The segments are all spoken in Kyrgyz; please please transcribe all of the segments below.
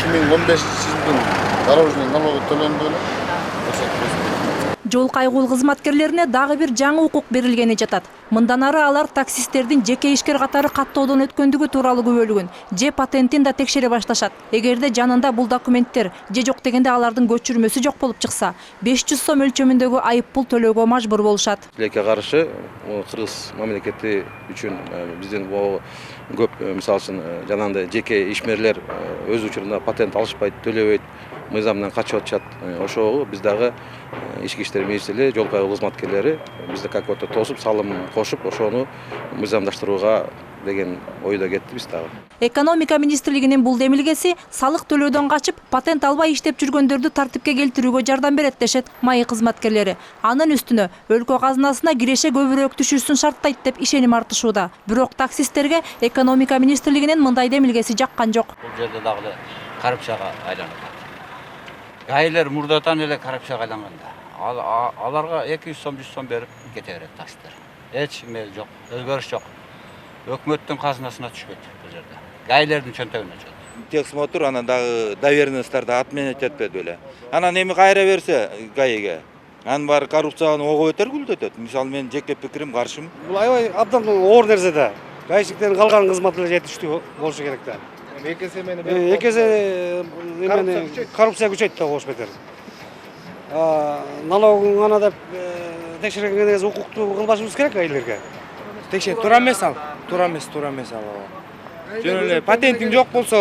2015-жылдын дорожный налогу төлөндү эле. Жол кайгыл кызматкерлерине дагы бир жаңы укук берилгени жатат. Мындан ары алар таксисттердин жеке ишкер катары каттоодон өткөндүгү тууралуу күбөлүгүн же патентин да текшере башташат. Эгерде жанында бул документтер же жок дегенде алардын көчүрмөсү жок болуп чыкса, 500 сом өлчөмүндөгү айып пул төлөөгө мажбур болушат. Тилекке каршы кыргыз мамлекети үчүн биздин көп мисалы үчүн жанагындай жеке ишмерлер өз учурунда патент алышпайт, төлөбөйт, мыйзамдан качып атышат. Ошого биз дагы ички иштер министрлиги, жол кайгыл кызматкерлери бизди как будто тосуп, салым кошуп, ошону мыйзамдаштырууга деген ойдо кеттибиз дагы. Экономика министрлигинин бул демилгеси салык төлөөдөн качып, патент албай иштеп жүргөндөрдү тартипке келтирүүгө жардам берет дешет майы кызматкерлери. Анын үстүнө өлкө казынасына киреше көбүрөөк түшүрсүн шарттайт деп ишеним артышууда. Бирок таксисттерге экономика министрлигинин мындай демилгеси жаккан жок. Бул жерде дагы коррупцияга айланып атат. Гайлер мурдатан эле коррупцияга айланганда. Аларга 200 сом, 100 сом берип кете берет таксистер. Эч эме жок, өзгөрүш жок. Өкмөттүн казынасына түшпөйт бул жерде. Гайлердин чөнтөгүнө чыгат. Техсмотр анан дагы доверенностьтарды отменять этпей беле. Анан эми кайра берсе ГАИге, анын баары коррупцияны ого бетер гүлдөтөт. Мисалы мен жеке пикирим каршымын. Бул аябай абдан оор нерсе да. ГАИшниктердин калган кызматы эле жетиштүү болушу керек да. Экесе коррупция күчөйт да кош бетер. Налогун ана деп текшергенге кезде укуктуу кылбашыбыз керек ГАИлерге. Текшерип туура эмес ал. Туура эмес ал. Жөн эле патентиң жок болсо,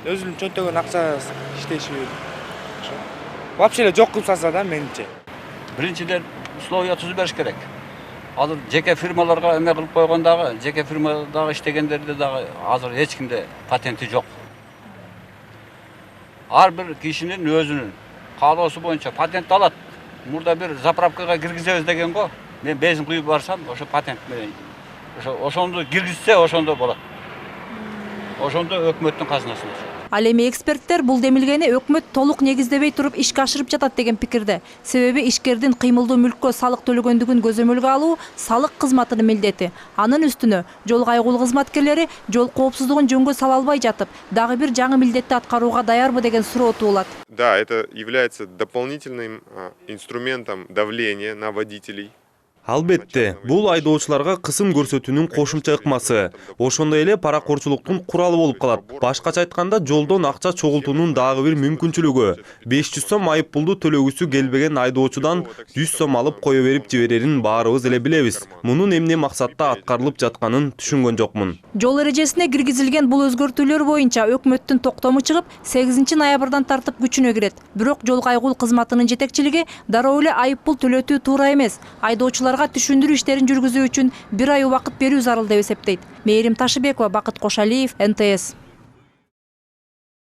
өзүнүн чөнтөгүн акча иштеши. Вообще эле жок кылып салса да менимче. Биринчиден условия түзүп бериш керек. Азыр жеке фирмаларга эме кылып койгондагы, жеке фирмадагы иштегендерде дагы азыр эч кимде патенти жок. Ар бир кишинин өзүнүн каалоосу боюнча патент алат. Мурда бир заправкага киргизебиз деген го. Мен бензин куюп барсам, ошо патент менен ошондо киргизсе, ошондо болот. Ошондо өкмөттүн казынасына. Ал эми эксперттер бул демилгени өкмөт толук негиздебей туруп ишке ашырып жатат деген пикирде. Себеби ишкердин кыймылдуу мүлккө салык төлөгөндүгүн көзөмөлгө алуу салык кызматынын милдети. Анын үстүнө жол кайгыл кызматкерлери жол коопсуздугун жөнгө сала албай жатып, дагы бир жаңы милдетти аткарууга даярбы деген суроо туулат. Да, это является дополнительным инструментом давления на водителей. Албетте, бул айдоочуларга кысым көрсөтүүнүн кошумча ыкмасы. Ошондой эле паракорчулуктун куралы болуп калат. Башкача айтканда, жолдон акча чогултуунун дагы бир мүмкүнчүлүгү. 500 сом айып пулду төлөгүсү келбеген айдоочудан 100 сом алып кое берип жиберерин баарыбыз эле билебиз. Мунун эмне максатта аткарылып жатканын түшүнгөн жокмун. Жол эрежесине киргизилген бул өзгөртүүлөр боюнча өкмөттүн токтому чыгып, 8 ноябрдан тартып күчүнө кирет. Бирок жол кайгыл кызматынын жетекчилиги дароо эле айып пул төлөтүү туура эмес. Айдоочуларга түшүндүрүү иштерин жүргүзүү үчүн 1 ай убакыт берүү зарыл деп эсептейт. Мээрим Ташыбекова, Бакыт Кошалиев, НТС.